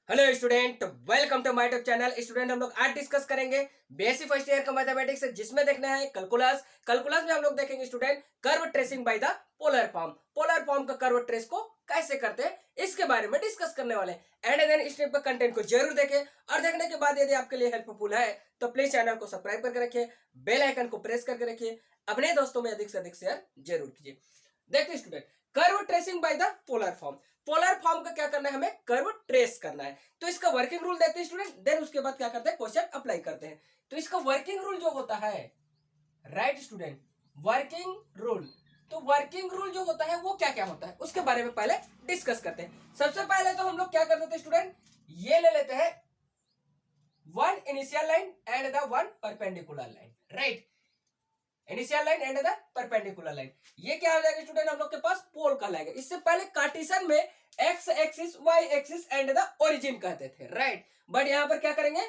Hello student, welcome to my YouTube channel. Student, हम लोग आज डिस्कस करेंगे बेसिक फर्स्ट ईयर का मैथमेटिक्स, जिसमें देखना है कैलकुलस। कैलकुलस में हम लोग देखेंगे student curve tracing by the polar form. Polar form का कर्व ट्रेस को कैसे करते हैं इसके बारे में डिस्कस करने वाले हैं। एंड देन इस टाइप का कंटेंट को जरूर देखें और देखने के बाद यदि आपके लिए हेल्पफुल है तो प्लीज चैनल को सब्सक्राइब करके रखिए, बेल आइकन को प्रेस करके रखिए, अपने दोस्तों में अधिक से अधिक शेयर जरूर कीजिए। देखिए student, curve tracing by the polar form. Polar form का क्या करना है, हमें कर्व ट्रेस करना है। तो इसका वर्किंग रूल देखते हैं स्टूडेंट, देन उसके बाद क्या करते हैं, क्वेश्चन अप्लाई करते हैं। तो इसका वर्किंग रूल जो होता है, राइट स्टूडेंट, वर्किंग रूल। तो वर्किंग रूल जो होता है वो क्या क्या होता है उसके बारे में पहले डिस्कस करते हैं। सबसे पहले तो हम लोग क्या करते थे स्टूडेंट, ये ले लेते हैं one initial line and the one perpendicular line, right. Initial line and the perpendicular line, ये क्या हो जाएगा स्टूडेंट, हम लोग के पास पोल कहलाएगा। इससे पहले कार्टेशियन में X axis Y axis and the origin कहते थे, राइट। बट यहां पर क्या करेंगे,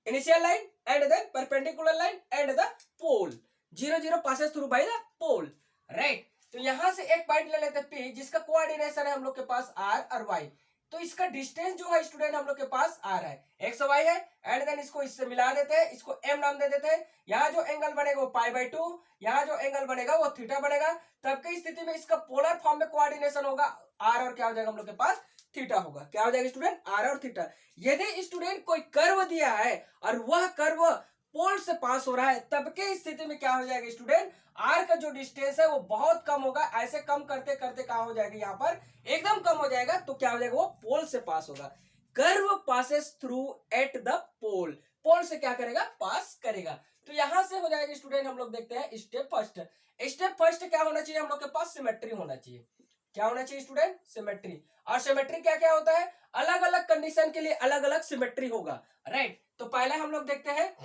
initial line and then perpendicular line and the pole, zero zero passes through by the pole, right. तो यहां से एक पॉइंट ले लेते हैं पी, जिसका कोऑर्डिनेशन है हम लोग के पास आर और वाई। तो इसका डिस्टेंस जो है स्टूडेंट हम लोग के पास आ रहा है, एक्स वाई है, एंड देन इसको इससे मिला देते हैं, इसको एम नाम दे देते हैं। यहाँ जो एंगल बनेगा वो पाई बाई 2, यहाँ जो एंगल बनेगा वो थीटा बनेगा। तब की स्थिति में इसका पोलर फॉर्म में कोऑर्डिनेशन होगा आर, और क्या हो जाएगा हम लोग के पास, थीटा होगा। क्या हो जाएगा स्टूडेंट, आर और थीटा। यदि स्टूडेंट कोई कर्व दिया है और वह कर्व पोल से पास हो रहा है, तब के स्थिति में क्या हो जाएगा स्टूडेंट, आर का जो डिस्टेंस है वो बहुत कम होगा। ऐसे कम करते करते क्या हो जाएगा, यहाँ पर एकदम कम हो जाएगा। तो क्या हो जाएगा, वो पोल से पास होगा। Curve passes through at the pole, pole से क्या करेगा, पास करेगा। तो यहां से हो जाएगा स्टूडेंट, हम लोग देखते हैं स्टेप फर्स्ट। स्टेप फर्स्ट क्या होना चाहिए, हम लोग के पास सिमेट्री होना चाहिए। क्या होना चाहिए स्टूडेंट, सिमेट्री। और सिमेट्री क्या क्या होता है, अलग अलग कंडीशन के लिए अलग अलग सिमेट्री होगा, राइट। तो पहले हम लोग देखते हैं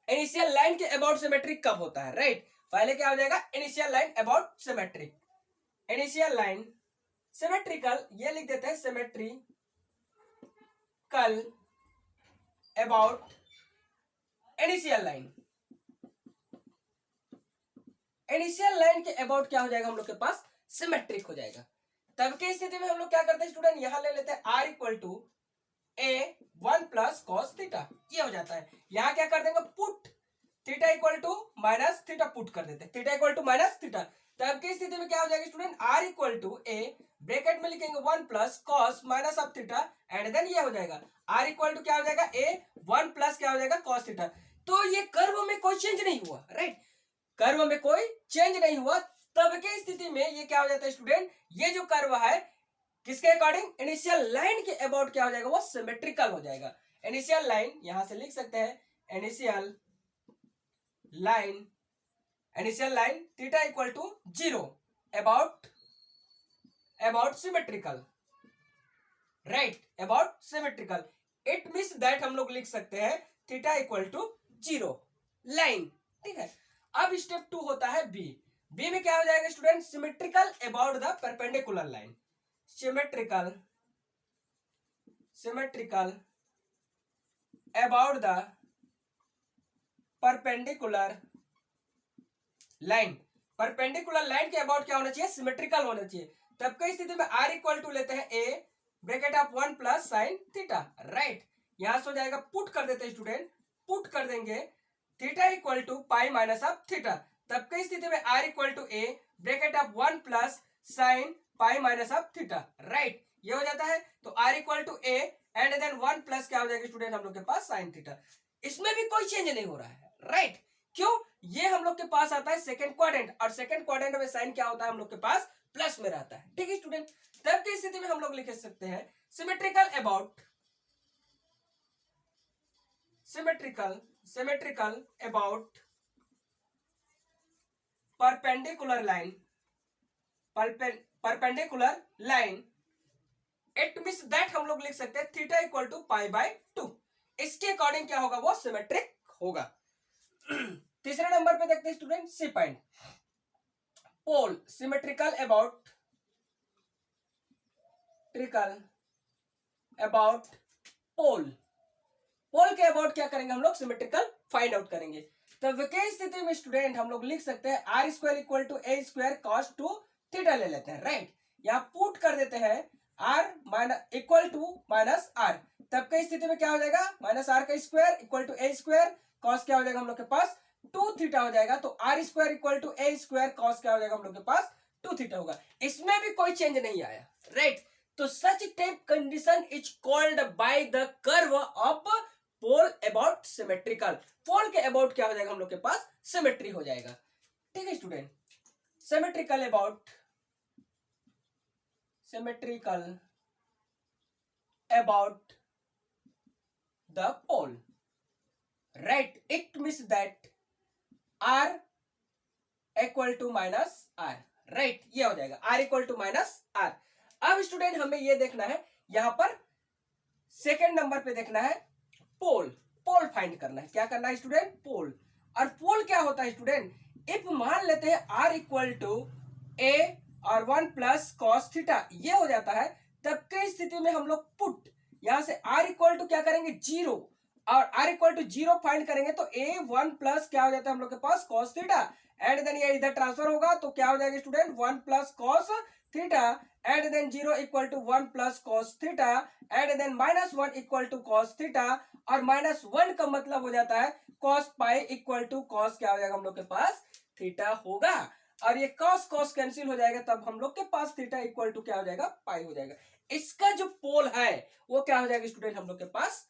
इनिशियल लाइन के अबाउट सिमेट्रिक कब होता है, राइट। पहले क्या हो जाएगा, initial line about symmetric. Initial line symmetrical, ये लिख देते हैं symmetrical about initial line. Initial line के अबाउट क्या हो जाएगा, हम लोग के पास सिमेट्रिक हो जाएगा। तब की स्थिति में हम लोग क्या करते हैं स्टूडेंट, यहां ले लेते हैं r equal to a one plus cos theta, ये हो जाता है। यहां क्या कर देंगे, put theta equal to minus theta, put कर देते हैं theta equal to minus theta. तब की स्थिति में क्या हो जाएगा student, r equal to a, bracket में लिखेंगे one plus cos minus of theta, and then ये हो जाएगा आर इक्वल टू क्या हो जाएगा, ए वन प्लस क्या हो जाएगा, कॉस थीटा। तो ये कर्व में कोई चेंज नहीं हुआ, राइट। कर्व में कोई चेंज नहीं हुआ। तब की स्थिति में ये क्या हो जाता है स्टूडेंट, ये जो कर्व है किसके अकॉर्डिंग, इनिशियल लाइन के अबाउट क्या हो जाएगा, वो सिमेट्रिकल हो जाएगा। इनिशियल लाइन यहां से लिख सकते हैं, initial line, initial line theta equal to zero about about symmetrical, right, about symmetrical. It means that हम लोग लिख सकते हैं theta equal to zero line, ठीक है। अब स्टेप 2 होता है बी। बी में क्या हो जाएगा student, symmetrical about the perpendicular line. Symmetrical symmetrical about the perpendicular line. Perpendicular line के अबाउट क्या होना चाहिए, सिमेट्रिकल होना चाहिए। तब की स्थिति में आर इक्वल टू लेते हैं a bracket of one plus sine theta, right. यहां से हो जाएगा, पुट कर देते हैं स्टूडेंट, पुट कर देंगे theta equal to pi minus of theta. तब की स्थिति में r equal to a bracket of one plus sine pi minus of theta, right. ये हो जाता है। तो r equal to a and then one plus क्या हो जाएगा स्टूडेंट, हम लोग के पास साइन थीटा। इसमें भी कोई चेंज नहीं हो रहा है, राइट। क्यों, ये हम लोग के पास आता है सेकंड क्वाड्रेंट, और सेकंड क्वाड्रेंट में साइन क्या होता है, हम लोग के पास प्लस में रहता है, ठीक है स्टूडेंट। तब की स्थिति में हम लोग लिख सकते हैं symmetrical about symmetrical symmetrical about perpendicular line, perpendicular line. It means that हम लोग लिख सकते हैं theta equal to pi by 2। इसके अकॉर्डिंग क्या होगा, वो सिमेट्रिक होगा। तीसरे नंबर पे देखते हैं student see point, pole symmetrical about pole. Pole के अबाउट क्या करेंगे, हम लोग सिमेट्रिकल फाइंड आउट करेंगे। तब के स्थिति में स्टूडेंट हम लोग लिख सकते हैं r square equal to a square cos 2 theta ले लेते हैं, राइट। यहां पुट कर देते हैं r minus equal to minus r, तब की स्थिति में क्या हो जाएगा, माइनस आर का square equal to a square, cos क्या हो जाएगा हम लोग के पास 2 थीटा हो जाएगा, तो r square equal to a square, cos क्या हो जाएगा हम लोग के पास 2 थीटा होगा। इसमें भी कोई चेंज नहीं आया, राइट। तो such type condition is called by the curve of pole about symmetrical, pole के अबाउट क्या हो जाएगा हम लोग के पास सिमेट्री हो जाएगा, ठीक है student. Symmetrical about the pole, right, it means that r equal to minus r, right, ये हो जाएगा r equal to minus r. अब स्टूडेंट हमें ये देखना है, यहां पर सेकेंड नंबर पे देखना है पोल, पोल फाइंड करना है, क्या करना है स्टूडेंट, पोल। और पोल क्या होता है स्टूडेंट, इफ मान लेते हैं आर इक्वल टू ए और 1 प्लस कॉस थीटा, ये हो जाता है, तब की स्थिति में हम लोग पुट यहां से आर इक्वल टू क्या करेंगे 0, और आर इक्वल टू 0 फाइंड करेंगे तो ए 1 प्लस क्या हो जाता है हम लोग के पास कॉस थीटा, एंड देन ये इधर ट्रांसफर होगा तो क्या हो जाएगा student 1 plus cos theta, and then 0 equal to 1 plus cos theta, and then minus 1 equal to cos theta, और माइनस 1 का मतलब हो जाता है cos pi equal to cos क्या हो जाएगा हम लोग के पास थीटा होगा, और ये कॉस कॉस कैंसिल हो जाएगा, तब हम लोग के पास थीटा इक्वल टू क्या हो जाएगा पाई हो जाएगा। इसका जो पोल है वो क्या हो जाएगा स्टूडेंट हम लोग के पास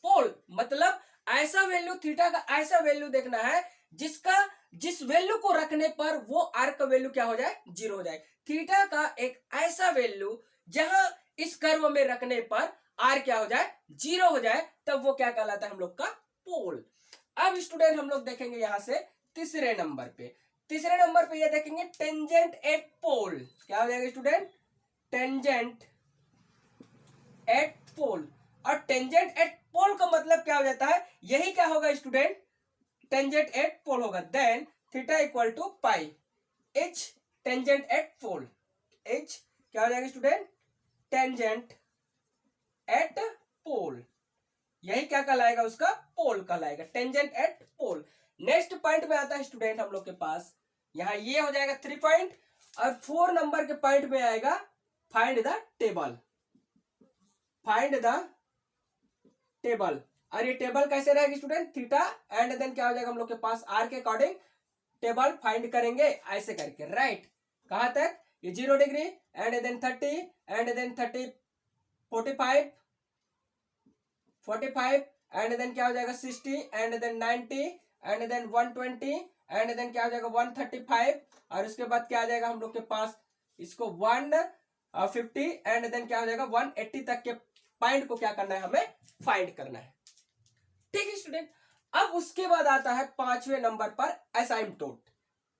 पोल, मतलब ऐसा वैल्यू थीटा का ऐसा वैल्यू देखना है जिस वैल्यू को रखने पर वो आर का वैल्यू क्या हो जाए 0 हो जाए, थीटा का एक ऐसा वैल्यू जहां इस कर्व में रखने पर आर क्या हो जाए 0 हो जाए, तब वो क्या कहलाता है हम लोग का पोल। अब स्टूडेंट हम लोग देखेंगे यहां से तीसरे नंबर पे ये देखेंगे टेंजेंट एट पोल, क्या हो जाएगा स्टूडेंट, टेंजेंट एट पोल, और टेंजेंट एट पोल का मतलब क्या हो जाता है, यही क्या होगा स्टूडेंट, टेंजेंट एट पोल होगा, then theta equal to pi, H tangent at pole, H क्या हो जाएगा स्टूडेंट, टेंजेंट एट पोल, यही क्या कहलाएगा उसका पोल कहलाएगा, tangent at pole. Next point में आता है स्टूडेंट हम लोग के पास, यहां ये हो जाएगा 3 पॉइंट, और 4 नंबर के पॉइंट में आएगा फाइंड द टेबल, और ये टेबल कैसे रहेगा स्टूडेंट, थीटा एंड देन क्या हो जाएगा हम लोग के पास आर के अकॉर्डिंग टेबल फाइंड करेंगे ऐसे करके, राइट, कहां तक, ये 0 degree and then 30 and then 30 45 and then क्या हो जाएगा 60 and then 90 and then 120 and then क्या हो जाएगा 135, और उसके बाद क्या आ जाएगा हम लोग के पास इसको 150 एंड देन क्या हो जाएगा 180 तक के पॉइंट को क्या करना है हमें फाइंड करना है, ठीक है स्टूडेंट। अब उसके बाद आता है 5वें नंबर पर एसाइम्पटोट,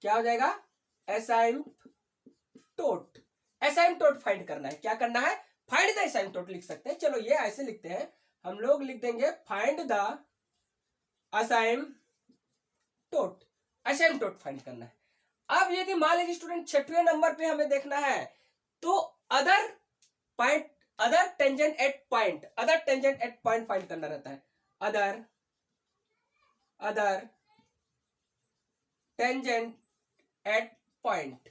क्या हो जाएगा एसाइम्पटोट, एसाइम्पटोट फाइंड करना है, क्या करना है फाइंड द एसाइम्पटोट लिख सकते हैं, चलो ये ऐसे लिखते हैं हम लोग, लिख देंगे फाइंड द एसाइम्पटोट, एसाइम्पटोट फाइंड करना है। अब यदि मान लीजिए स्टूडेंट 6वें नंबर पे हमें देखना है तो other tangent at point find करना रहता है, other tangent at point,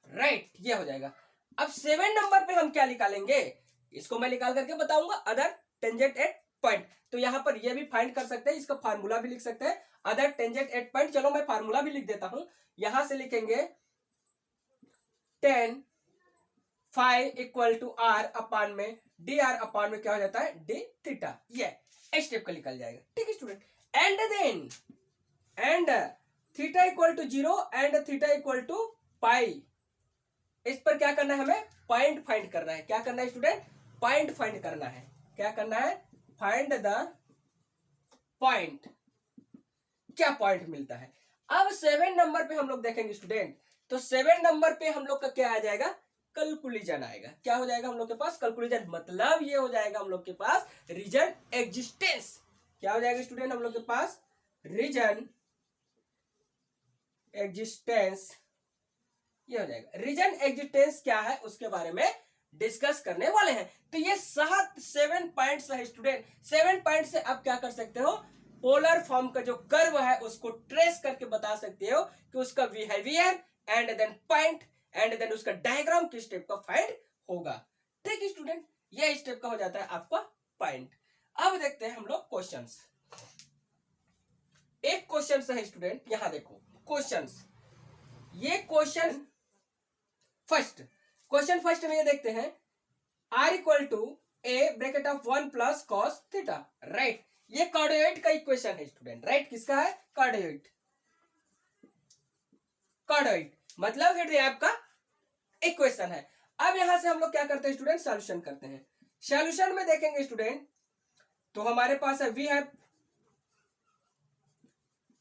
right, ये हो जाएगा। अब 7 नंबर पे हम क्या निकालेंगे, इसको मैं निकाल करके बताऊंगा, अदर टेंजेंट एट पॉइंट, तो यहां पर ये भी फाइंड कर सकते हैं, इसका फार्मूला भी लिख सकते हैं, अदर टेंजेंट एट पॉइंट, चलो मैं फार्मूला भी लिख देता हूं, यहां से लिखेंगे 10 five equal to R upon में डी आर अपान में क्या हो जाता है डी थीटा, ये स्टेप का निकल जाएगा, ठीक है student. And then and theta equal to 0 and theta equal to pi, इस पर क्या करना है हमें पॉइंट फाइंड करना है, क्या करना है स्टूडेंट पॉइंट फाइंड करना है, क्या करना है फाइंड द पॉइंट, क्या पॉइंट मिलता है। अब 7 नंबर पे हम लोग देखेंगे स्टूडेंट, तो 7 नंबर पे हम लोग का क्या आ जाएगा कैलकुलेशन आएगा, क्या हो जाएगा हम लोग के पास कैलकुलेशन, मतलब ये हो जाएगा हम लोग के पास रीजन एग्जिस्टेंस, क्या हो जाएगा स्टूडेंट हम लोग के पास रीजन एग्जिस्टेंस, ये हो जाएगा। रीजन एग्जिस्टेंस क्या है उसके बारे में डिस्कस करने वाले हैं। तो ये 7 पॉइंट्स है स्टूडेंट, 7 पॉइंट से आप क्या कर सकते हो पोलर फॉर्म का जो कर्व है उसको ट्रेस करके बता सकते हो कि उसका behaviour and then point and then उसका डायग्राम किस टाइप का फाइंड होगा, ठीक स्टूडेंट, ये स्टेप का हो जाता है आपका पॉइंट। अब देखते हैं हम लोग क्वेश्चंस। एक क्वेश्चन है स्टूडेंट, यहां देखो क्वेश्चंस। ये क्वेश्चन फर्स्ट में ये देखते हैं r equal to a bracket of 1 plus cos theta, right. ये कार्डियोइड का इक्वेशन है स्टूडेंट, राइट। किसका है? कार्डियोइड। मतलब फिर आपका इक्वेशन है। अब यहां से हम लोग क्या करते हैं स्टूडेंट? सॉल्यूशन करते हैं। सॉल्यूशन में देखेंगे स्टूडेंट, तो हमारे पास है we have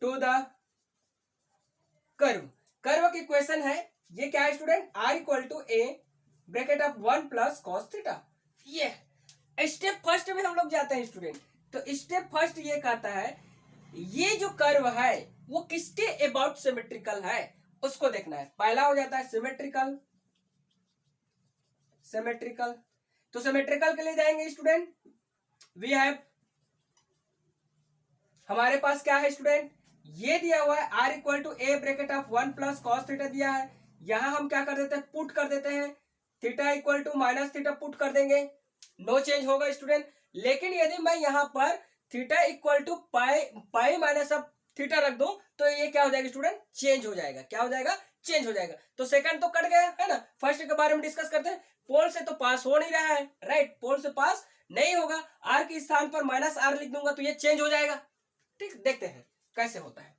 to the curve की इक्वेशन है। ये क्या है student? r equal to a bracket of 1 plus cos theta. ये स्टेप फर्स्ट में हम लोग जाते हैं स्टूडेंट। तो स्टेप फर्स्ट ये कहता है ये जो कर्व है वो किसके अबाउट सिमेट्रिकल है, उसको देखना है। पहला हो जाता है सिमेट्रिकल। तो सिमेट्रिकल के लिए जाएंगे स्टूडेंट, वी हैव, हमारे पास क्या है स्टूडेंट? ये दिया हुआ है r equal to a bracket of 1 plus cos theta दिया है। यहां हम क्या कर देते हैं? पुट कर देते हैं। Theta equal to minus theta put कर देंगे, नो चेंज होगा स्टूडेंट। लेकिन यदि मैं यहां पर theta equal to pi minus अब थीटा रख दूं तो ये क्या हो जाएगा स्टूडेंट? चेंज हो जाएगा। क्या हो जाएगा? चेंज हो जाएगा। तो सेकंड तो कट गया है ना। फर्स्ट के बारे में डिस्कस करते हैं। पोल से तो पास हो नहीं रहा है, राइट। पोल से पास नहीं होगा। आर के स्थान पर माइनस आर लिख दूंगा तो ये चेंज हो जाएगा। ठीक, देखते हैं कैसे होता है,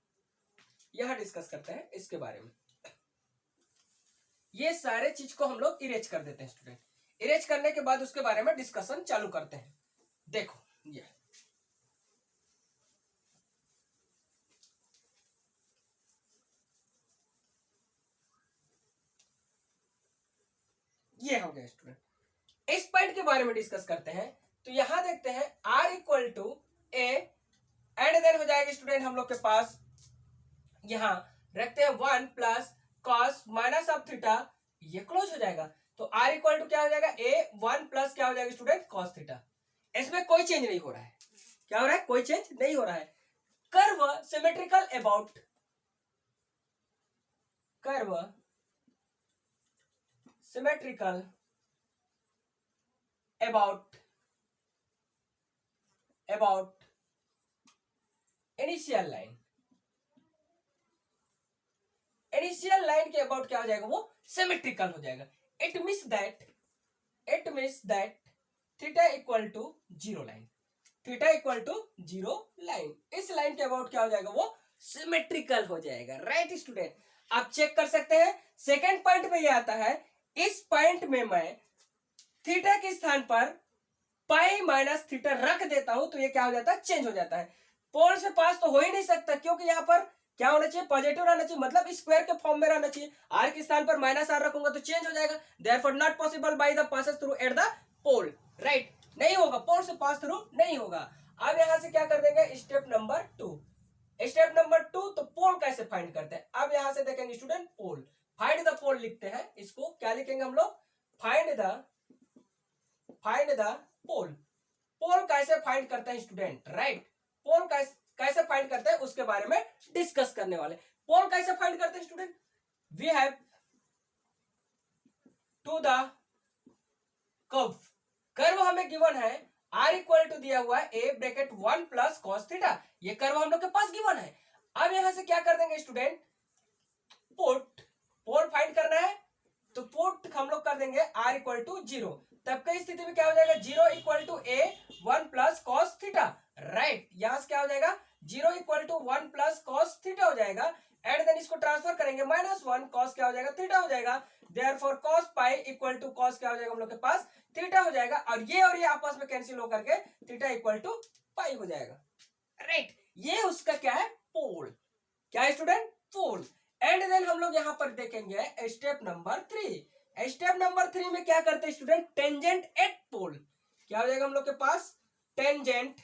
यहां डिस्कस करते हैं इसके बारे में। ये सारे चीज को हम लोग इरेज कर देते हैं स्टूडेंट। इरेज करने के बाद उसके बारे में डिस्कशन चालू करते हैं। देखो ये हो गया स्टूडेंट। इस पॉइंट के बारे में डिस्कस करते हैं। तो यहां देखते हैं r equal to a and then हो जाएगा स्टूडेंट हम लोग के पास, यहां रखते हैं 1 plus cos minus of theta, ये क्लोज हो जाएगा। तो r इक्वल टू क्या हो जाएगा? ए 1 प्लस क्या हो जाएगा स्टूडेंट? Cos theta. इसमें कोई चेंज नहीं हो रहा है। क्या हो रहा है? कोई चेंज नहीं हो रहा है। Curve symmetrical about, curve symmetrical about initial line, initial line के अबाउट क्या हो जाएगा? वो सिमेट्रिकल हो जाएगा। It means that theta equal to zero line, theta equal to zero line, इस लाइन के अबाउट क्या हो जाएगा? वो सिमेट्रिकल हो जाएगा, राइट स्टूडेंट। आप चेक कर सकते हैं। सेकेंड पॉइंट में ये आता है, इस पॉइंट में मैं थीटा के स्थान पर पाई माइनस थीटा रख देता हूं तो ये क्या हो जाता है? चेंज हो जाता है। पोल से पास तो हो ही नहीं सकता, क्योंकि यहां पर क्या होना चाहिए? पॉजिटिव रहना चाहिए, मतलब स्क्वायर के फॉर्म में रहना चाहिए। आर के स्थान पर माइनस आर रखूंगा तो चेंज हो जाएगा। Therefore not possible by the passes through at the pole, right. नहीं होगा, पोल से पास थ्रू नहीं होगा। अब यहां से क्या कर देंगे? Step number 2। तो पोल कैसे फाइंड करते हैं? अब यहां से देखेंगे स्टूडेंट, पोल, फाइंड द पोल लिखते हैं। इसको क्या लिखेंगे हम लोग? Find the pole. पोल कैसे फाइंड करते हैं स्टूडेंट, राइट। पोल कैसे फाइंड करते हैं उसके बारे में डिस्कस करने वाले। पोल कैसे फाइंड करते हैं student? We have to the curve हमें गिवन है, r इक्वल टू दिया हुआ है a bracket 1 plus cos theta, ये कर्व हम लोग के पास गिवन है। अब यहां से क्या कर देंगे स्टूडेंट? पोल फाइंड करना है तो पुट हम लोग कर देंगे r इक्वल टू 0। तब की स्थिति में क्या हो जाएगा? 0 equal to a 1 plus cos theta, right. यहां से क्या हो जाएगा? 0 equal to 1 plus cos theta हो जाएगा। एंड देन इसको ट्रांसफर करेंगे, -1 कॉस क्या हो जाएगा? थीटा हो जाएगा। Therefore cos pi equal to cos क्या हो जाएगा हम लोग के पास? थीटा हो जाएगा। और ये आपस में कैंसिल होकर के थीटा इक्वल टू पाई हो जाएगा, राइट। ये उसका क्या है? पोल। क्या है स्टूडेंट? पोल। एंड देन हम लोग यहां पर देखेंगे स्टेप नंबर 3। स्टेप नंबर 3 में क्या करते हैं स्टूडेंट? टेंजेंट एट पोल। क्या हो जाएगा हम लोग के पास? टेंजेंट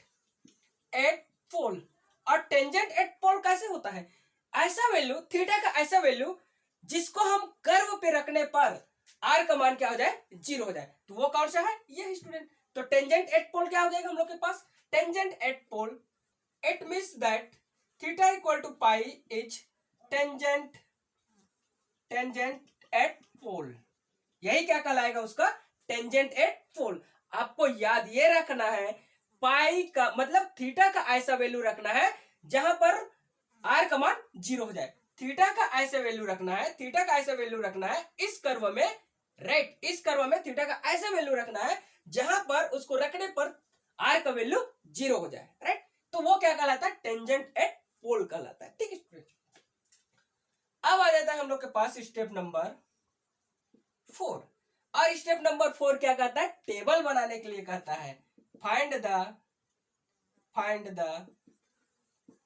एट पोल। और टेंजेंट एट पोल कैसे होता है? ऐसा वैल्यू, थीटा का ऐसा वैल्यू जिसको हम कर्व पे रखने पर आर का मान क्या हो जाए? 0 हो जाए। तो वो कौन सा है? ये स्टूडेंट। तो टेंजेंट एट पोल क्या हो जाएगा हम लोग के पास? Tangent at pole, it means that theta equal to pi is tangent at pole. यही क्या कहलाएगा? उसका टेंजेंट एट पोल। आपको याद ये रखना है, पाई का मतलब थीटा का ऐसा वैल्यू रखना है जहां पर आर का मान 0 हो जाए। थीटा का ऐसे वैल्यू रखना है, थीटा का ऐसे वैल्यू रखना है इस कर्व में, राइट। इस कर्व में थीटा का ऐसे वैल्यू रखना है जहां पर उसको रखने पर आर का वैल्यू 0 हो जाए, राइट। तो वो क्या कहलाता है, टेंजेंट एट पोल कहलाता है, ठीक है। अब आ जाता है हम लोग के पास स्टेप नंबर 4। और स्टेप नंबर 4 क्या कहता है, टेबल बनाने के लिए कहता है, फाइंड द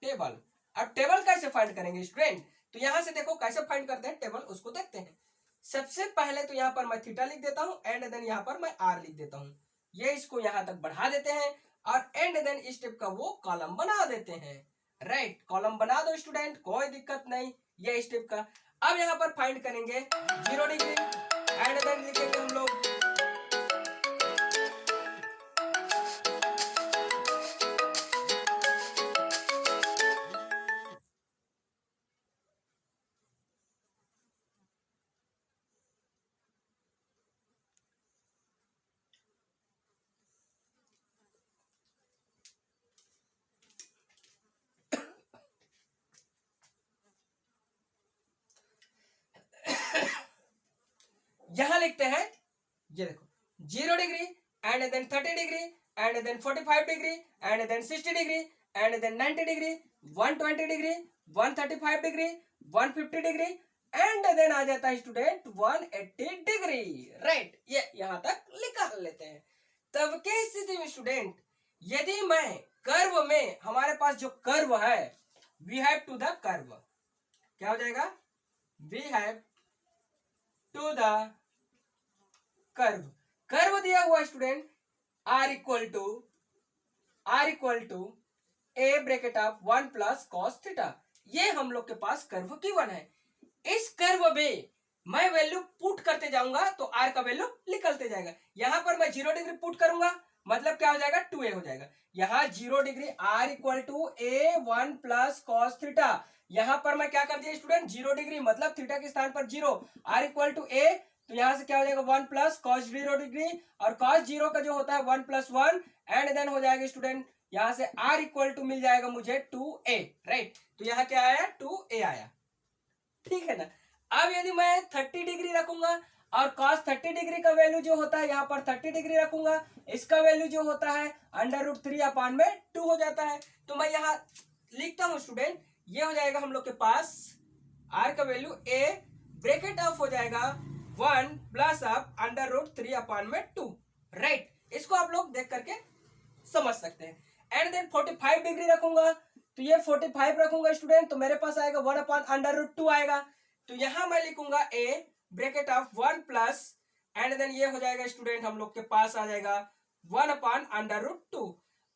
टेबल। अब टेबल कैसे फाइंड करेंगे स्टूडेंट, तो यहां से देखो कैसे फाइंड करते हैं टेबल, उसको देखते हैं। सबसे पहले तो यहां पर मैं थीटा लिख देता हूं एंड देन यहां पर मैं आर लिख देता हूं। ये इसको यहां तक बढ़ा देते हैं और एंड देन स्टेप का वो कॉलम बना देते हैं, राइट। कॉलम बना दो स्टूडेंट, कोई दिक्कत नहीं, ये स्टेप का। अब यहां पर फाइंड करेंगे 0 डिग्री एंड देन लिखेंगे हम लोग यहां लिखते हैं, ये देखो 0 degree and then 30 degree and then 45 degree and then 60 degree and then 90 degree 120 degree 135 degree 150 degree and then आ जाता है स्टूडेंट 180 डिग्री, राइट। ये यहां तक लिखा लेते हैं। तब के स्थिति में स्टूडेंट, यदि मैं कर्व में, हमारे पास जो कर्व है, we have to the curve, क्या हो जाएगा, we have to the curve. Curve दिया हुआ student r equal to a bracket of 1 plus cos theta. ये हम लोग के पास कर्व की वन है। इस कर्व में मैं वैल्यू पुट करते जाऊंगा तो आर का वैल्यू निकलते जाएगा। यहां पर मैं 0 डिग्री पुट करूंगा, मतलब क्या हो जाएगा, 2a हो जाएगा। यहां 0 degree r equal to a 1 plus cos theta. यहां पर मैं क्या कर दिया स्टूडेंट, 0 डिग्री मतलब थीटा के स्थान पर 0, आर इक्वल टू ए, तो यहां से क्या हो जाएगा 1 प्लस कॉस 0 डिग्री, और कॉस 0 का जो होता है 1 प्लस 1 एंड देन हो जाएगा स्टूडेंट यहां से आर इक्वल टू मिल जाएगा मुझे 2a, राइट। तो यहां क्या आया, 2a आया, ठीक है ना। अब यदि मैं 30 डिग्री रखूंगा और cos 30 डिग्री का वैल्यू जो होता है, यहाँ पर 30 डिग्री रखूंगा, इसका वैल्यू जो होता है √3 अपान में 2 हो जाता है। तो मैं यहाँ लिखता हूं स्टूडेंट, ये हो जाएगा हम लोग के पास r का वैल्यू a ब्रैकेट ऑफ हो जाएगा 1 प्लस ऑफ √3 अपान में 2, राइट। इसको आप लोग देख करके समझ सकते हैं। एंड देन 45 डिग्री रखूंगा, तो ये 45 रखूंगा स्टूडेंट, तो मेरे पास आएगा 1 अपान √2 आएगा। तो यहां मैं लिखूंगा a bracket of 1 plus and then ये हो जाएगा स्टूडेंट हम लोग के पास आ जाएगा 1 अपान √2।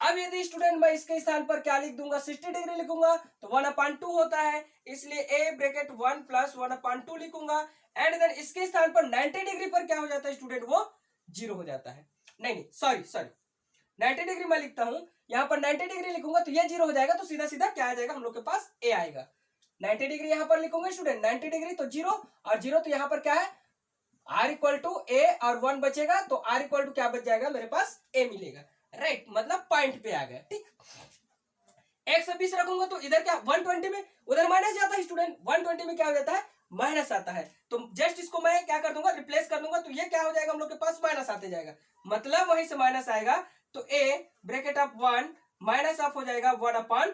अब यदि स्टूडेंट मैं इसके स्थान पर क्या लिख दूंगा, 60 डिग्री लिखूंगा, तो 1 अपान 2 होता है, इसलिए a ब्रैकेट 1 प्लस 1 अपान 2 लिखूंगा। एंड देन इसके स्थान पर 90 डिग्री पर क्या हो जाता है स्टूडेंट, वो 0 हो जाता है। नहीं सॉरी 90 डिग्री मैं लिखता हूं, यहाँ पर 90 डिग्री लिखूंगा तो ये 0 हो जाएगा, तो सीधा सीधा क्या आ जाएगा हम लोग के पास a आएगा। 90 डिग्री यहाँ पर लिखूंगा स्टूडेंट, 90 डिग्री तो 0 और 0, तो यहाँ पर क्या है r इक्वल टू a और 1 बचेगा, तो r इक्वल टू क्या बच जाएगा मेरे पास a मिलेगा, राइट। मतलब पॉइंट पे आ गया, ठीक। 120 रखूंगा तो इधर क्या 120 में उधर माइनस जाता है स्टूडेंट, 120 में क्या हो जाता है माइनस आता है, तो जस्ट इसको मैं क्या कर दूंगा, रिप्लेस कर दूंगा, तो ये क्या हो जाएगा हम लोग के पास माइनस आते जाएगा, मतलब वहीं से माइनस आएगा, तो a bracket of 1 minus of हो जाएगा 1 अपान,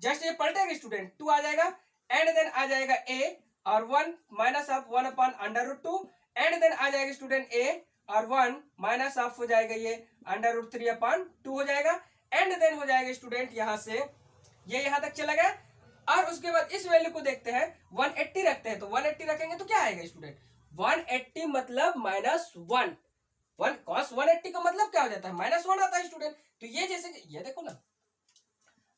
जस्ट ये पलटेगा स्टूडेंट 2 आ जाएगा, एंड देन आ जाएगा a और 1 minus of 1 upon √2 and then आ जाएगा स्टूडेंट a और 1 माइनस ऑफ हो जाएगा ये √3 अपान 2 हो जाएगा, एंड देन हो जाएगा स्टूडेंट यहां से ये यहां तक चला गया। और उसके बाद इस वैल्यू को देखते हैं, 180 रखते हैं, तो 180 रखेंगे तो क्या आएगा स्टूडेंट, 180 मतलब -1, cos 180 का मतलब क्या हो जाता है -1 आता है स्टूडेंट। तो ये जैसे ये देखो ना,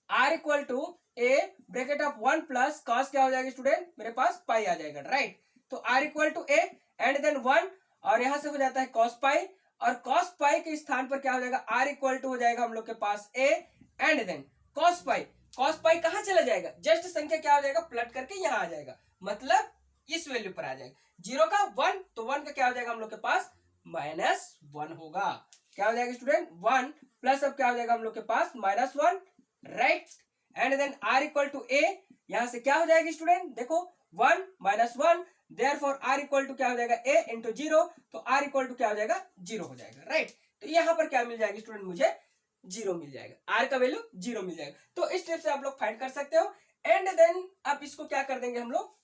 r equal to a bracket of 1 plus cos क्या हो जाएगा स्टूडेंट, मेरे पास पाई आ जाएगा, राइट। तो r equal to a and then 1 और यहां से हो जाता है cos पाई, और cos पाई के स्थान पर क्या हो जाएगा, r इक्वल टू हो जाएगा हम लोग के पास a एंड देन cos पाई कहां चला जाएगा, जस्ट संख्या क्या हो जाएगा प्लट करके यहां आ जाएगा, मतलब इस वैल्यू पर आ जाएगा। 0 का 1 तो 1 का क्या हो जाएगा हम लोग के पास -1 होगा। क्या हो जाएगा स्टूडेंट? 1 प्लस अब क्या हो जाएगा हम लोग के पास -1, right. And then r equal to a, यहां से क्या हो जाएगी स्टूडेंट? देखो 1 -1, देयरफॉर r इक्वल टू क्या हो जाएगा? a इंटू 0, तो r इक्वल टू क्या हो जाएगा? 0 हो जाएगा, राइट। तो यहां पर क्या मिल जाएगा स्टूडेंट? मुझे 0 मिल जाएगा, r का वैल्यू 0 मिल जाएगा। तो इस स्टेप से आप लोग फाइंड कर सकते हो। एंड देन अब इसको क्या कर देंगे हम लोग?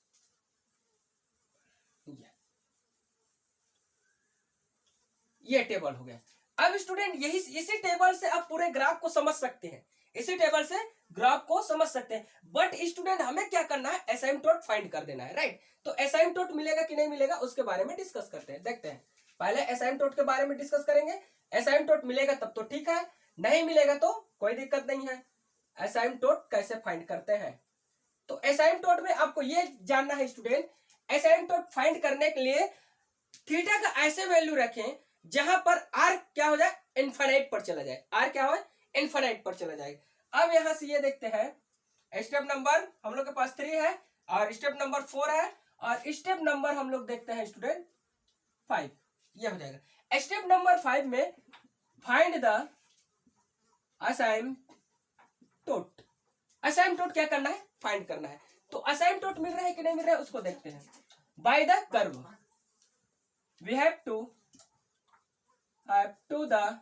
ये टेबल हो गया। अब स्टूडेंट यही इसी टेबल से आप पूरे ग्राफ को समझ सकते हैं, इसी टेबल से ग्राफ को समझ सकते हैं। बट स्टूडेंट हमें क्या करना है? एसिम्पटोट फाइंड कर देना है, राइट। तो एसिम्पटोट मिलेगा कि नहीं मिलेगा उसके बारे में डिस्कस करते हैं, देखते हैं। पहले एसिम्पटोट के बारे में डिस्कस करेंगे। एसिम्पटोट मिलेगा तब तो ठीक है, नहीं मिलेगा तो कोई दिक्कत नहीं है। एसिम्पटोट कैसे फाइंड करते हैं? तो एसिम्पटोट में आपको ये जानना है स्टूडेंट, एसिम्पटोट फाइंड करने के लिए थीटा का ऐसे वैल्यू रखें जहां पर r क्या हो जाए? इनफाइनाइट पर चला जाए। r क्या हो? इनफाइनाइट पर चला जाएगा। अब यहां से ये देखते हैं, स्टेप नंबर हम लोग के पास 3 है और स्टेप नंबर 4 है और स्टेप नंबर हम लोग देखते हैं स्टूडेंट 5। ये हो जाएगा। स्टेप नंबर 5 में फाइंड द असाइम्पटोट। असाइम्पटोट क्या करना है? फाइंड करना है। तो असाइम्पटोट मिल रहा है कि नहीं मिल रहा है उसको देखते हैं। Bye the curve we have to the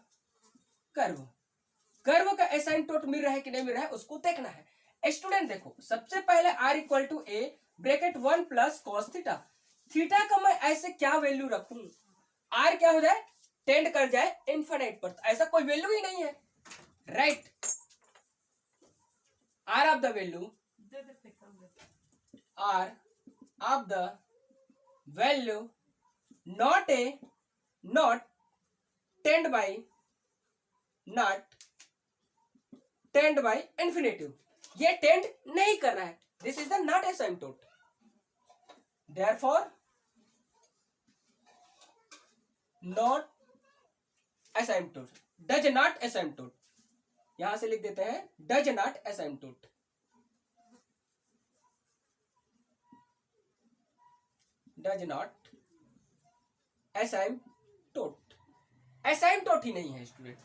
curve का एसिम्पटोट मिल रहा है कि नहीं मिल रहा है उसको देखना है। स्टूडेंट देखो, सबसे पहले r equal to a bracket 1 plus cos theta. Theta का मैं ऐसे क्या वैल्यू रखूं? r क्या हो जाए? टेंड कर जाए इनफाइनाइट पर, ऐसा कोई वैल्यू ही नहीं है, right. r of the value, r of the value not tend by infinitive, ये टेंड नहीं कर रहा है। This is the not asymptote, therefore not asymptote, does not asymptote। यहां से लिख देते हैं does not asymptote, does not एसिम्पटोट, एसिम्पटोट ही नहीं है स्टूडेंट।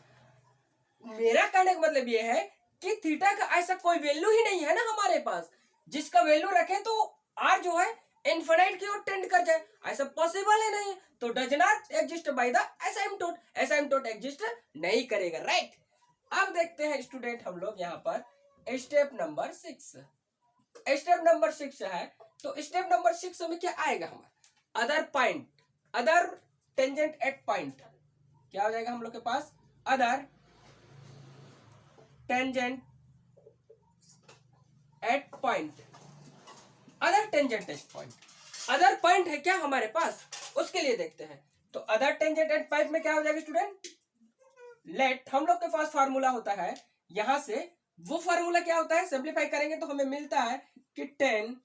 मेरा कहने का मतलब ये है कि थीटा का ऐसा कोई वैल्यू ही नहीं है ना हमारे पास जिसका वैल्यू रखें तो r जो है इनफाइनाइट की ओर टेंड कर जाए, ऐसा पॉसिबल है नहीं। तो does not exist by the asymptote, asymptote exist नहीं करेगा, राइट। अब देखते हैं स्टूडेंट हम लोग यहाँ पर स्टेप नंबर 6। स्टेप नंबर 6 है, तो स्टेप नंबर 6 में क्या आएगा हमारा? Other point, other tangent at point. क्या हो जाएगा हम लोग के पास? Other tangent at point, other tangent at point. Other point है क्या हमारे पास? उसके लिए देखते हैं। तो अदर टेंजेंट एट पॉइंट में क्या हो जाएगा स्टूडेंट? लेट, हम लोग के पास फार्मूला होता है यहां से, वो फार्मूला क्या होता है? सिंप्लीफाई करेंगे तो हमें मिलता है कि tan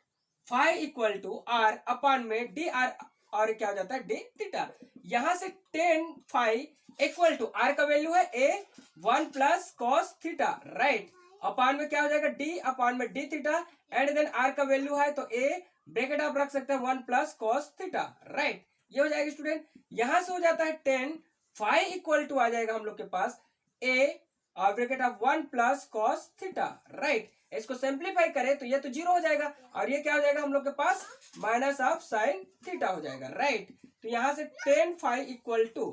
phi equal to r upon में डी आर, और क्या हो जाता है? D theta. यहां से tan phi equal to r का वैल्यू है a 1 plus cos theta, right. Upon में क्या हो जाएगा? d अपॉन में d theta, and then r का वैल्यू है तो a ब्रैकेट आप रख सकते हैं 1 प्लस कॉस थीटा, राइट। ये हो जाएगा स्टूडेंट। यहां से हो जाता है टेन फाई इक्वल टू आ जाएगा हम लोग के पास a और bracket of 1 plus cos theta, right. इसको सिंप्लीफाई करें तो ये तो 0 हो जाएगा और ये क्या हो जाएगा हम लोग के पास? माइनस ऑफ साइन थीटा हो जाएगा, राइट। तो यहां से टेन फाई इक्वल टू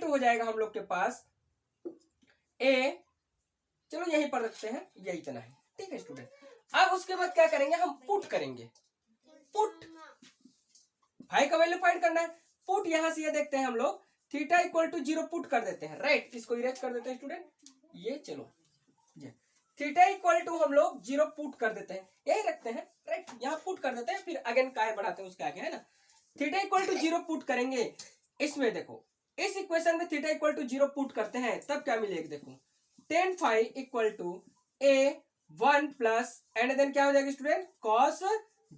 हो जाएगा हम लोग के पास a, चलो यहीं पर रखते हैं, ये इतना है, ठीक है स्टूडेंट। अब उसके बाद क्या करेंगे? हम पुट करेंगे। पुट, फाई का वैल्यू फाइंड करना है। पुट यहां से ये देखते हैं हम लोग, थीटा इक्वल टू 0 पुट कर देते हैं, राइट। इसको इरेज कर देते हैं स्टूडेंट, ये चलो ये थीटा इक्वल टू हम लोग 0 पुट कर देते हैं, यही रखते हैं, राइट। यहाँ पुट कर देते हैं, फिर अगेन काय बढ़ाते हैं उसके आगे, है ना। थीटा इक्वल टू 0 पुट करेंगे। इसमें देखो, इस इक्वेशन में थीटा इक्वल टू 0 पुट करते हैं तब क्या मिलेगा? देखो tan phi equal to a 1 plus and then क्या हो जाएगा स्टूडेंट? कॉस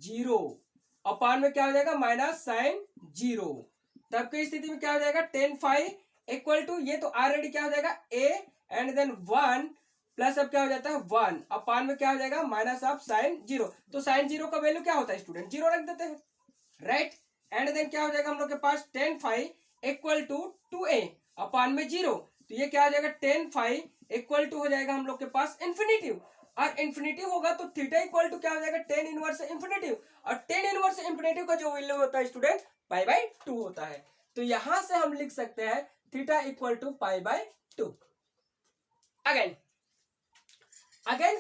0 अपॉन में क्या हो जाएगा? Minus sine 0। तब की स्थिति में क्या हो जाएगा? टेन फाई इक्वल टू, ये तो ऑलरेडी क्या हो जाएगा? a एंड देन 1 प्लस अब क्या हो जाता है? 1 अपॉन में क्या हो जाएगा? Minus of sign 0। तो साइन 0 का वैल्यू क्या होता है स्टूडेंट? 0 रख देते हैं, राइट। एंड देन क्या हो जाएगा हम लोग के पास tan phi equal to 2a upon में 0। तो ये क्या हो जाएगा tan फाई इक्वल टू हो जाएगा हम लोग के पास इन्फिनिटिव, और इन्फिनिटिव होगा तो थीटा इक्वल टू क्या हो जाएगा tan इनवर्स इन्फिनिटिव, और tan इनवर्स इन्फिनिटिव का जो वैल्यू होता है स्टूडेंट पाई बाई 2 होता है। तो यहां से हम लिख सकते हैं theta equal to pi by 2। Again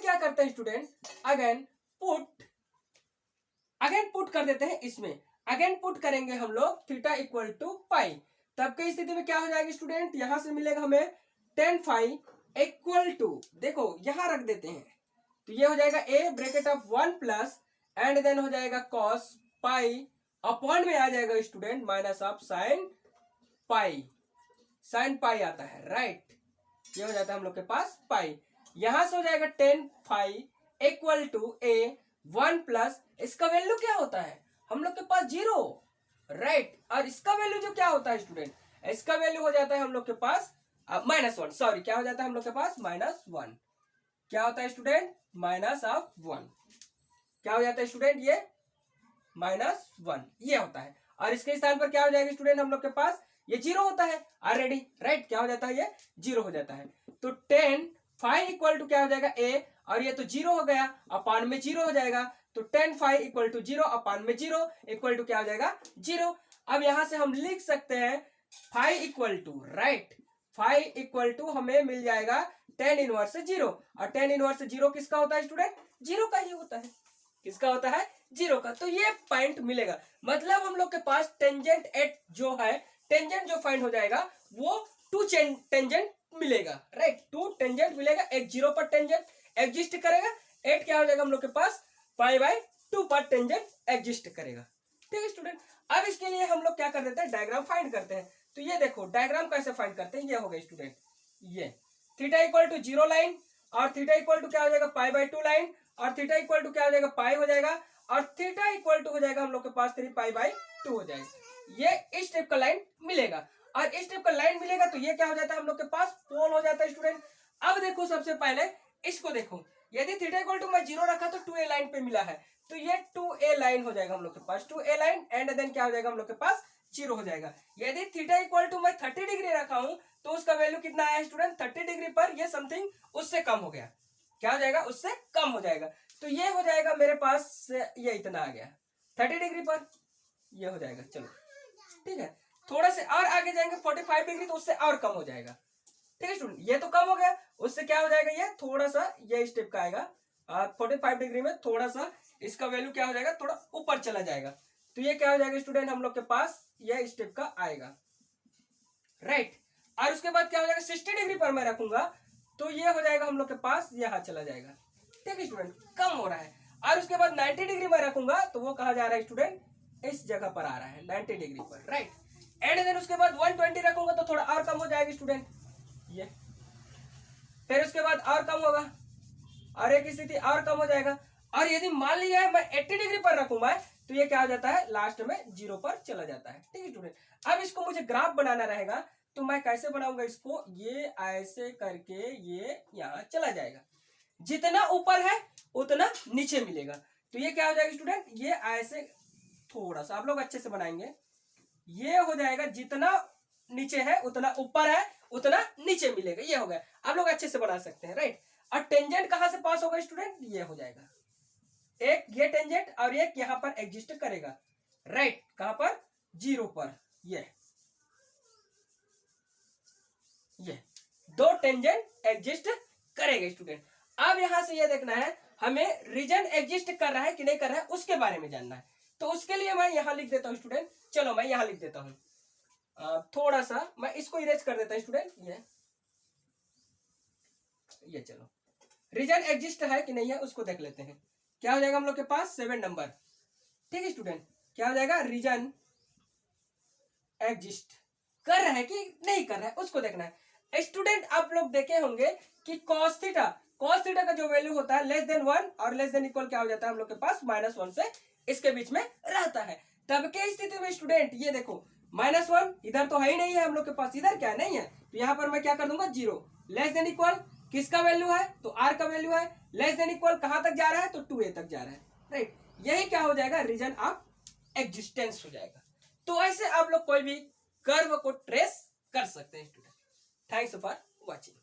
क्या करते हैं स्टूडेंट, अगेन पुट कर देते हैं इसमें, अगेन पुट करेंगे हम लोग थीटा इक्वल टू पाई। तब की स्थिति में क्या हो जाएगा स्टूडेंट, यहां से मिलेगा हमें tan फाई इक्वल टू, देखो यहां रख देते हैं, तो ये हो जाएगा a bracket of 1 plus and then हो जाएगा cos पाई अपॉन में आ जाएगा student minus of sine pi आता है, राइट। ये हो जाता है हम लोग के पास पाई, यहां से हो जाएगा tan phi equal to a 1 plus, इसका वैल्यू क्या होता है हम लोग के पास 0, राइट। और इसका वैल्यू जो क्या होता है स्टूडेंट, इसका वैल्यू हो जाता है हम लोग के पास -1, सॉरी क्या हो जाता है हम लोग के पास -1, क्या होता है स्टूडेंट माइनस ऑफ 1, क्या हो जाता है स्टूडेंट ये -1 ये होता है। और इसके स्थान पर क्या हो जाएगा स्टूडेंट हम लोग के पास ये 0 होता है ऑलरेडी, राइट। क्या हो जाता है ये 0 हो जाता है। तो tan फाई इक्वल टू क्या हो जाएगा a, और ये तो 0 हो गया अपान में 0 हो जाएगा, तो tan फाई इक्वल टू 0 अपान में 0 इक्वल टू क्या हो जाएगा 0। अब यहां से हम लिख सकते हैं phi equal to, right, phi equal to हमें मिल जाएगा tan इनवर्स 0, और tan इनवर्स 0 किसका होता है स्टूडेंट, 0 का ही होता है, किसका होता है 0 का। तो ये पॉइंट मिलेगा, मतलब हम लोग के पास टेंजेंट एट जो है, टेंजेंट जो फाइंड हो जाएगा वो 2 टेंजेंट मिलेगा, राइट, 2 टेंजेंट मिलेगा, एक 0 पर टेंजेंट एग्जिस्ट करेगा, 8 क्या हो जाएगा हम लोग के पास पाई बाई 2 पर टेंजेंट एग्जिस्ट करेगा, ठीक है स्टूडेंट। अब इसके लिए हम लोग क्या कर देते हैं, डायग्राम फाइंड करते हैं। तो ये देखो डायग्राम कैसे फाइंड करते हैं, ये हो गया स्टूडेंट, ये थीटा इक्वल टू 0 लाइन, और थीटा इक्वल टू क्या हो जाएगा पाई बाई 2 लाइन, और थीटा इक्वल टू क्या हो जाएगा पाई हो जाएगा, और थीटा इक्वल टू हो जाएगा हम लोग के पास 3 पाई बाई 2 हो जाएगा। ये इस टाइप का लाइन मिलेगा, और इस टाइप का लाइन मिलेगा तो ये क्या हो जाता है हम लोग के पास पोल हो जाता है स्टूडेंट। अब देखो सबसे पहले इसको देखो, यदि थीटा इक्वल टू मैं 0 रखा तो 2a लाइन पे मिला है, तो ये 2a लाइन हो जाएगा हम लोग के पास, 2a लाइन एंड देन क्या हो जाएगा हम लोग के पास 0 हो जाएगा। यदि थीटा इक्वल टू मैं 30 डिग्री रखा हूं तो उसका वैल्यू कितना आया स्टूडेंट, 30 डिग्री पर ये समथिंग उससे कम हो गया, क्या हो जाएगा उससे कम हो जाएगा। तो ये हो जाएगा मेरे पास ये इतना आ गया 30 डिग्री पर, ये हो जाएगा, चलो ठीक है। थोड़ा से और आगे जाएंगे 45 डिग्री तो उससे और कम हो जाएगा, ठीक है स्टूडेंट। ये तो कम हो गया, उससे क्या हो जाएगा ये थोड़ा सा ये स्टेप का आएगा, 45 डिग्री में थोड़ा सा इसका वैल्यू क्या हो जाएगा थोड़ा ऊपर चला जाएगा, तो ये क्या हो जाएगा स्टूडेंट हम लोग के पास ये स्टेप का आएगा, राइट। और उसके बाद क्या हो जाएगा 60 डिग्री पर मैं रखूंगा तो ये हो जाएगा हम लोग के पास यहाँ चला जाएगा, ठीक है स्टूडेंट, कम हो रहा है। और उसके बाद 90 डिग्री में रखूंगा तो वो कहा जा रहा है स्टूडेंट इस जगह पर आ रहा है 90 डिग्री पर, राइट। एंड देन उसके बाद 120 रखूंगा तो थोड़ा और कम हो जाएगा स्टूडेंट, ये फिर उसके बाद और कम होगा और एक स्थिति और कम हो जाएगा। और यदि मान लिया है मैं 80 डिग्री पर रखूंगा तो ये क्या हो जाता है लास्ट में 0 पर चला जाता है, ठीक है स्टूडेंट। अब इसको मुझे ग्राफ बनाना रहेगा तो मैं कैसे बनाऊंगा इसको, ये ऐसे करके ये यहाँ चला जाएगा, जितना ऊपर है उतना नीचे मिलेगा, तो ये क्या हो जाएगा स्टूडेंट, ये ऐसे थोड़ा सा आप लोग अच्छे से बनाएंगे, ये हो जाएगा जितना नीचे है उतना ऊपर है उतना नीचे मिलेगा, ये हो गया। आप लोग अच्छे से बना सकते हैं, राइट। और टेंजेंट कहां से पास होगा स्टूडेंट, ये हो जाएगा एक ये टेंजेंट और एक यहां पर एग्जिस्ट करेगा, राइट, कहां पर 0 पर, ये दो टेंजेंट एग्जिस्ट करेगा स्टूडेंट। अब यहां से ये देखना है हमें रीजन एग्जिस्ट कर रहा है कि नहीं कर रहा है उसके बारे में जानना है, तो उसके लिए मैं यहां लिख देता हूं स्टूडेंट, चलो मैं यहां लिख देता हूं, थोड़ा सा मैं इसको इरेज कर देता हूं स्टूडेंट, ये चलो रीजन एग्जिस्ट है कि नहीं है उसको देख लेते हैं। क्या हो जाएगा हम लोग के पास 7 नंबर, ठीक है स्टूडेंट, क्या हो जाएगा रीजन एग्जिस्ट कर रहा है कि नहीं कर रहा है उसको देखना है स्टूडेंट। आप लोग देखे होंगे कि cos थीटा का जो वैल्यू होता है लेस देन 1 और लेस देन इक्वल क्या हो जाता है हम लोग के पास -1 से इसके बीच में रहता है। तब के स्थिति में स्टूडेंट ये देखो -1 इधर तो है ही नहीं है हम लोग के पास, इधर क्या नहीं है, तो यहाँ पर मैं क्या कर दूंगा 0, लेस देन इक्वल किसका वैल्यू है तो r का वैल्यू है, लेस देन इक्वल कहां तक जा रहा है तो 2a तक जा रहा है, राइट। यही क्या हो जाएगा रीजन ऑफ एग्जिस्टेंस हो जाएगा। तो ऐसे आप लोग कोई भी कर्व को ट्रेस कर सकते हैं स्टूडेंट। Thanks for watching.